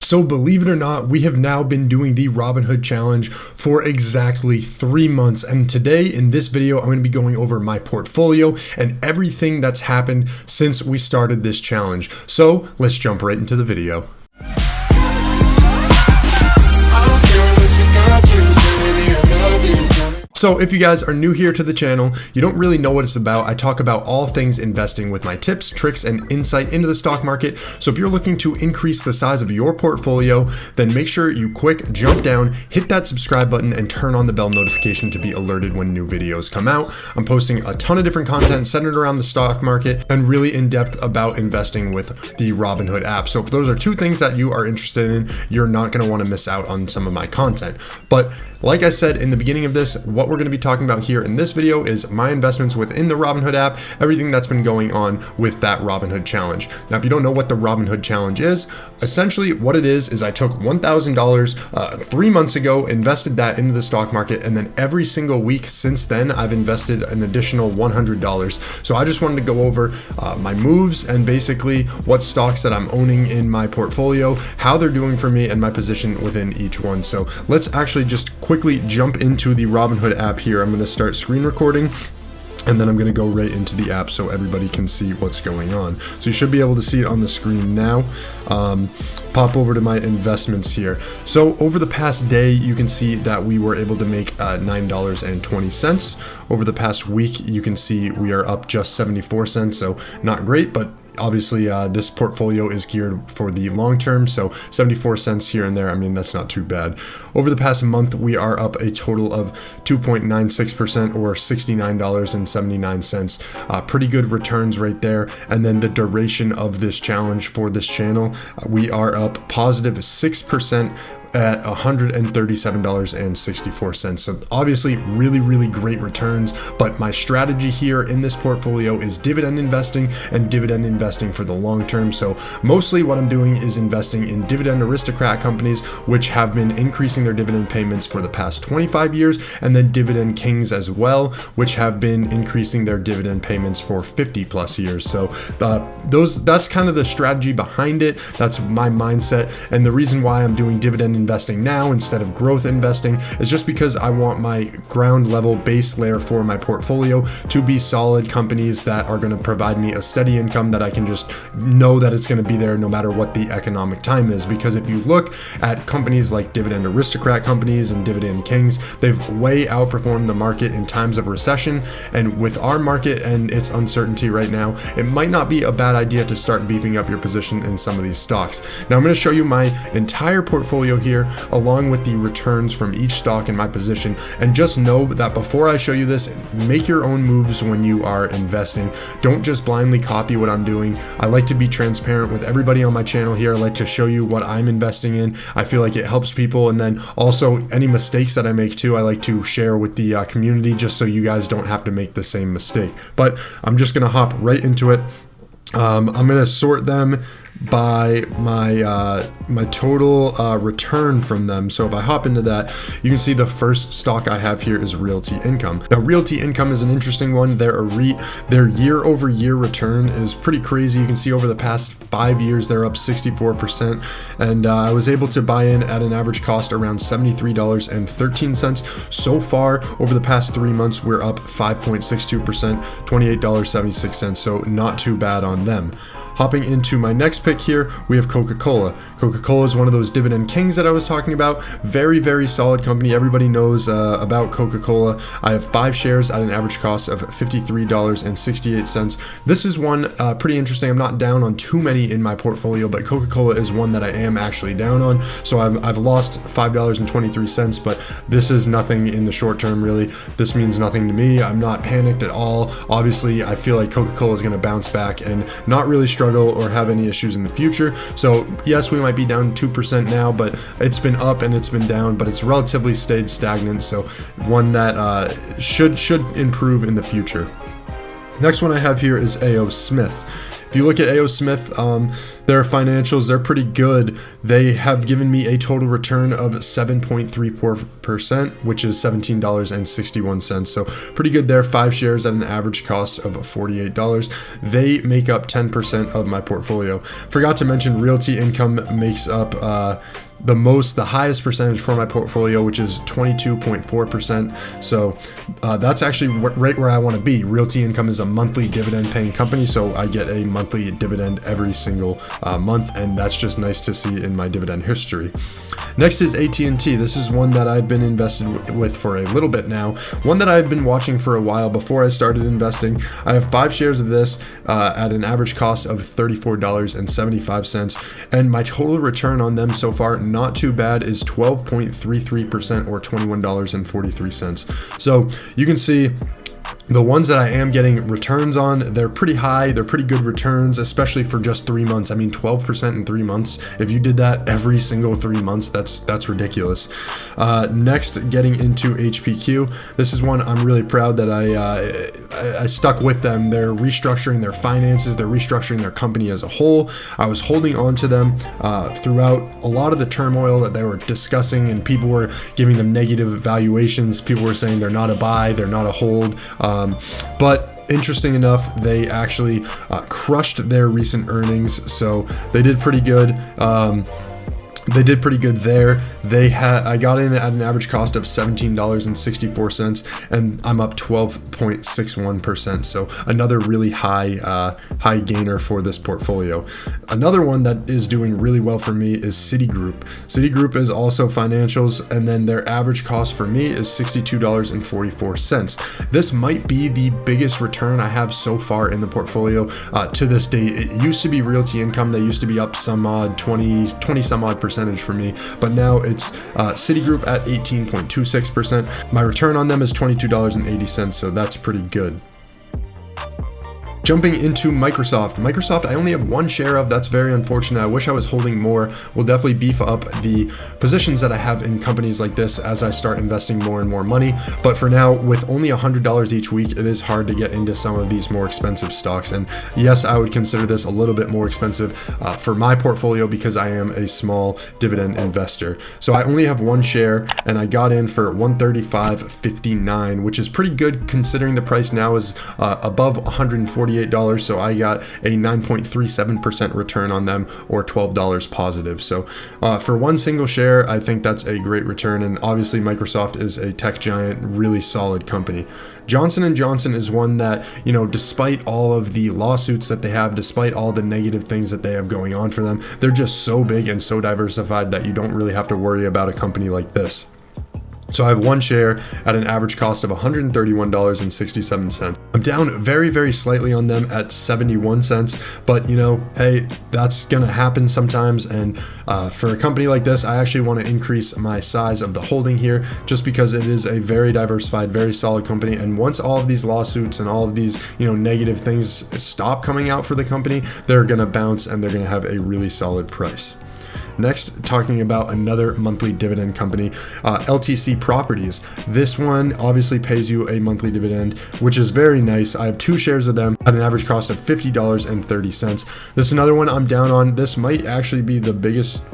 So believe it or not, we have now been doing the Robinhood challenge for exactly 3 months. And today in this video, I'm going to be going over my portfolio and everything that's happened since we started this challenge. So let's jump right into the video. So if you guys are new here to the channel, you don't really know what it's about. I talk about all things investing with my tips, tricks, and insight into the stock market. So if you're looking to increase the size of your portfolio, then make sure you jump down, hit that subscribe button, and turn on the bell notification to be alerted when new videos come out. I'm posting a ton of different content centered around the stock market and really in depth about investing with the Robinhood app. So if those are two things that you are interested in, you're not going to want to miss out on some of my content. But like I said in the beginning of this, what we're going to be talking about here in this video is my investments within the Robinhood app, everything that's been going on with that Robinhood challenge. Now, if you don't know what the Robinhood challenge is, essentially what it is I took $1,000 3 months ago, invested that into the stock market, and then every single week since then, I've invested an additional $100. So I just wanted to go over my moves and basically what stocks that I'm owning in my portfolio, how they're doing for me, and my position within each one. So let's actually just quickly jump into the Robinhood app here. I'm going to start screen recording and then I'm going to go right into the app so everybody can see what's going on. So you should be able to see it on the screen now. Pop over to my investments here. So over the past day, you can see that we were able to make $9.20. Over the past week, you can see we are up just 74 cents. So not great, but obviously, this portfolio is geared for the long term, so 74 cents here and there, I mean, that's not too bad. Over the past month, we are up a total of 2.96% or $69.79. Pretty good returns right there. And then the duration of this challenge for this channel, we are up positive 6% at $137.64. So obviously really great returns, but my strategy here in this portfolio is dividend investing and dividend investing for the long term. So mostly what I'm doing is investing in Dividend Aristocrat companies, which have been increasing their dividend payments for the past 25 years, and then Dividend Kings as well, which have been increasing their dividend payments for 50 plus years. So that's kind of the strategy behind it. That's my mindset. And the reason why I'm doing dividend investing now instead of growth investing is just because I want my ground level base layer for my portfolio to be solid companies that are going to provide me a steady income that I can just know that it's going to be there no matter what the economic time is. Because if you look at companies like Dividend Aristocrat companies and Dividend Kings, they've way outperformed the market in times of recession. And with our market and its uncertainty right now, it might not be a bad idea to start beefing up your position in some of these stocks. Now I'm going to show you my entire portfolio here along with the returns from each stock in my position, and just know that before I show you this, make your own moves when you are investing. Don't just blindly copy what I'm doing. I like to be transparent with everybody on my channel here. I like to show you what I'm investing in. I feel like it helps people, and then also any mistakes that I make too, I like to share with the community just so you guys don't have to make the same mistake. But I'm just gonna hop right into it. I'm gonna sort them by my total return from them. So if I hop into that, you can see the first stock I have here is Realty Income. Now Realty Income is an interesting one. They're a REIT. Their year-over-year return is pretty crazy. You can see over the past 5 years they're up 64%, and I was able to buy in at an average cost around $73.13. So far over the past 3 months we're up 5.62%, $28.76. So not too bad on them. Hopping into my next pick here, we have Coca-Cola. Coca-Cola is one of those Dividend Kings that I was talking about. Very solid company. Everybody knows about Coca-Cola. I have 5 shares at an average cost of $53.68. This is one pretty interesting. I'm not down on too many in my portfolio, but Coca-Cola is one that I am actually down on. So I've lost $5.23, but this is nothing in the short term, really. This means nothing to me. I'm not panicked at all. Obviously, I feel like Coca-Cola is going to bounce back and not really struggle or have any issues in the future. So yes, we might be down 2% now, but it's been up and it's been down, but it's relatively stayed stagnant. So one that should improve in the future. Next one I have here is A.O. Smith. If If you look at A.O. Smith, their financials, they're pretty good. They have given me a total return of 7.34%, which is $17.61. So pretty good there. 5 shares at an average cost of $48. They make up 10% of my portfolio. Forgot to mention Realty Income makes up the highest percentage for my portfolio, which is 22.4%. So that's actually right where I want to be. Realty Income is a monthly dividend paying company, so I get a monthly dividend every single month, and that's just nice to see in my dividend history. Next is AT&T. This is one that I've been invested with for a little bit now, one that I've been watching for a while before I started investing. I have 5 shares of this at an average cost of $34.75, and my total return on them so far, not too bad, is 12.33% or $21.43. So you can see the ones that I am getting returns on, they're pretty high. They're pretty good returns, especially for just 3 months. I mean, 12% in 3 months. If you did that every single 3 months, that's ridiculous. Next, getting into HPQ. This is one I'm really proud that I stuck with them. They're restructuring their finances. They're restructuring their company as a whole. I was holding on to them throughout a lot of the turmoil that they were discussing, and people were giving them negative valuations. People were saying they're not a buy, they're not a hold. But interesting enough, they actually crushed their recent earnings, so they did pretty good. There. I got in at an average cost of $17.64, and I'm up 12.61%. So another really high gainer for this portfolio. Another one that is doing really well for me is Citigroup. Citigroup is also financials, and then their average cost for me is $62.44. This might be the biggest return I have so far in the portfolio to this date. It used to be Realty Income. They used to be up some odd 20 some odd percentage for me, but now it's Citigroup at 18.26%. My return on them is $22.80, so that's pretty good. Jumping into Microsoft, I only have 1 share of. That's very unfortunate. I wish I was holding more. We'll definitely beef up the positions that I have in companies like this as I start investing more and more money. But for now, with only $100 each week, it is hard to get into some of these more expensive stocks. And yes, I would consider this a little bit more expensive for my portfolio because I am a small dividend investor. So I only have 1 share, and I got in for $135.59, which is pretty good considering the price now is above $148. So I got a 9.37% return on them, or $12 positive. So for 1 single share, I think that's a great return. And obviously Microsoft is a tech giant, really solid company. Johnson & Johnson is one that, despite all of the lawsuits that they have, despite all the negative things that they have going on for them, they're just so big and so diversified that you don't really have to worry about a company like this. So I have 1 share at an average cost of $131.67. I'm down very, very slightly on them at 71 cents, but hey, that's gonna happen sometimes. And for a company like this, I actually want to increase my size of the holding here, just because it is a very diversified, very solid company. And once all of these lawsuits and all of these negative things stop coming out for the company, they're gonna bounce and they're gonna have a really solid price. Next, talking about another monthly dividend company, Ltc Properties. This one obviously pays you a monthly dividend, which is very nice. I have 2 shares of them at an average cost of $50.30. This is another one I'm down on. This might actually be the biggest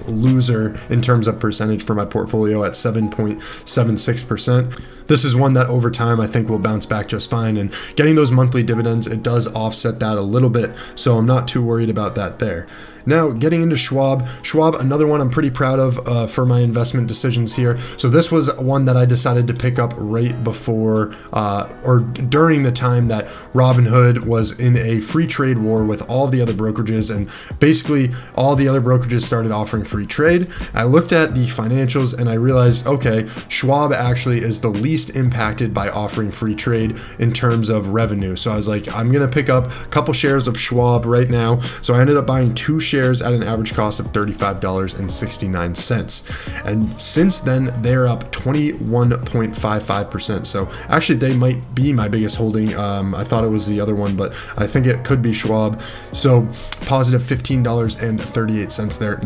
loser in terms of percentage for my portfolio at 7.76%. This is one that over time I think will bounce back just fine, and getting those monthly dividends, it does offset that a little bit, so I'm not too worried about that there. Now, getting into Schwab, another one I'm pretty proud of for my investment decisions here. So this was one that I decided to pick up right before or during the time that Robinhood was in a free trade war with all the other brokerages, and basically all the other brokerages started offering free trade. I looked at the financials and I realized, okay, Schwab actually is the least impacted by offering free trade in terms of revenue. So I was like, I'm going to pick up a couple shares of Schwab right now. So I ended up buying 2 shares at an average cost of $35.69. And since then, they're up 21.55%. So actually, they might be my biggest holding. I thought it was the other one, but I think it could be Schwab. So positive $15.38 there.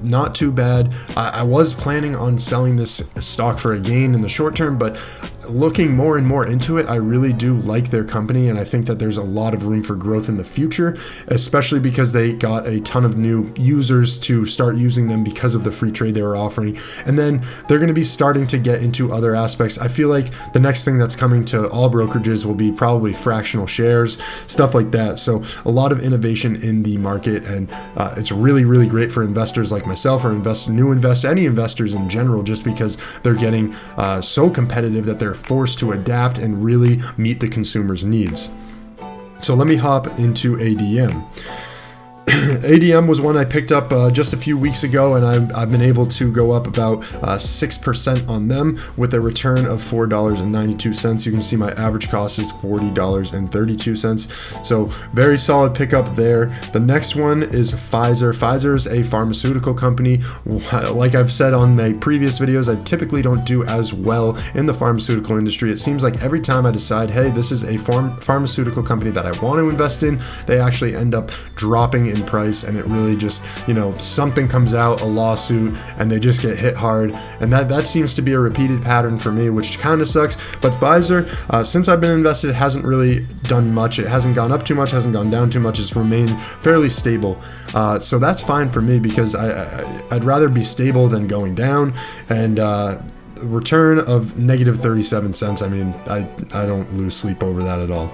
Not too bad. I was planning on selling this stock for a gain in the short term, but looking more and more into it, I really do like their company, and I think that there's a lot of room for growth in the future, especially because they got a ton of new users to start using them because of the free trade they were offering. And then they're going to be starting to get into other aspects. I feel like the next thing that's coming to all brokerages will be probably fractional shares, stuff like that. So a lot of innovation in the market, and it's really, really great for investors like myself, or any investors in general, just because they're getting so competitive that they're forced to adapt and really meet the consumer's needs. So let me hop into ADM. ADM was one I picked up just a few weeks ago, and I've been able to go up about 6% on them with a return of $4.92. You can see my average cost is $40.32. So very solid pickup there. The next one is Pfizer. Pfizer is a pharmaceutical company. Like I've said on my previous videos, I typically don't do as well in the pharmaceutical industry. It seems like every time I decide, hey, this is a pharmaceutical company that I want to invest in, they actually end up dropping in price, and it really just, something comes out, a lawsuit, and they just get hit hard. And that seems to be a repeated pattern for me, which kind of sucks. But Pfizer, since I've been invested, it hasn't really done much. It hasn't gone up too much, hasn't gone down too much. It's remained fairly stable. So that's fine for me, because I'd rather be stable than going down. And return of negative 37 cents. I mean, I don't lose sleep over that at all.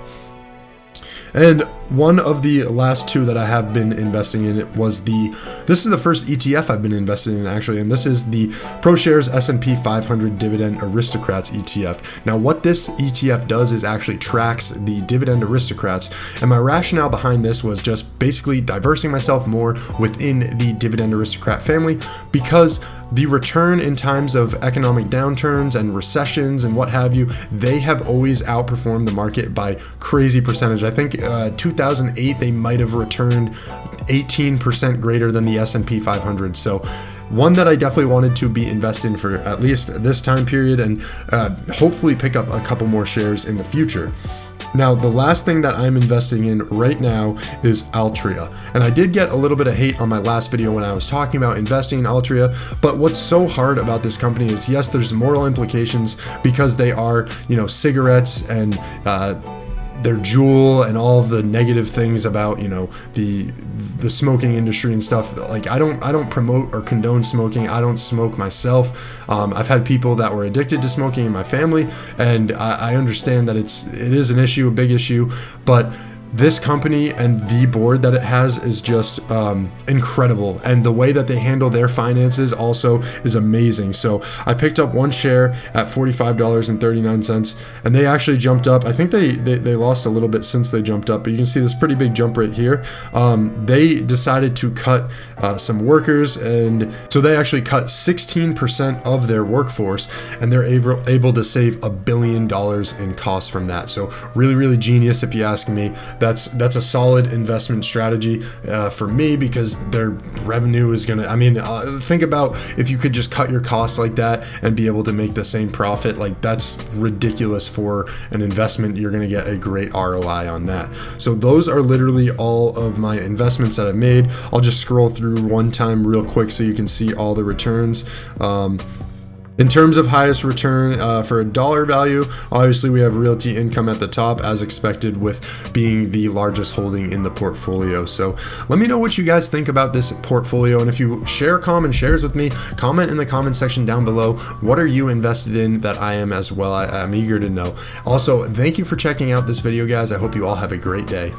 And one of the last two that I have been investing in was this is the first ETF I've been investing in, actually, and this is the ProShares S&P 500 Dividend Aristocrats ETF. Now, what this ETF does is actually tracks the Dividend Aristocrats, and my rationale behind this was just basically diversifying myself more within the Dividend Aristocrat family, because the return in times of economic downturns and recessions and what have you, they have always outperformed the market by crazy percentage. I think 2008 they might have returned 18% greater than the S&P 500. So one that I definitely wanted to be invested in for at least this time period, and hopefully pick up a couple more shares in the future. Now, the last thing that I'm investing in right now is Altria. And I did get a little bit of hate on my last video when I was talking about investing in Altria, but what's so hard about this company is, yes, there's moral implications because they are, cigarettes and their Juul and all of the negative things about, the smoking industry and stuff. Like, I don't promote or condone smoking. I don't smoke myself. I've had people that were addicted to smoking in my family, and I understand that it is an issue, a big issue, but this company and the board that it has is just incredible, and the way that they handle their finances also is amazing. So I picked up one share at $45.39, and they actually jumped up. I think they lost a little bit since they jumped up, but you can see this pretty big jump right here. They decided to cut some workers, and so they actually cut 16% of their workforce, and they're able to save $1 billion in costs from that. So really, really genius, if you ask me. That's a solid investment strategy for me, because their revenue is gonna, think about if you could just cut your costs like that and be able to make the same profit. Like, that's ridiculous for an investment. You're gonna get a great ROI on that. So those are literally all of my investments that I've made. I'll just scroll through one time real quick so you can see all the returns. In terms of highest return for a dollar value, obviously we have Realty Income at the top, as expected, with being the largest holding in the portfolio. So let me know what you guys think about this portfolio, and if you share common shares with me, comment in the comment section down below. What are you invested in that I am as well? I'm eager to know. Also, thank you for checking out this video, guys. I hope you all have a great day.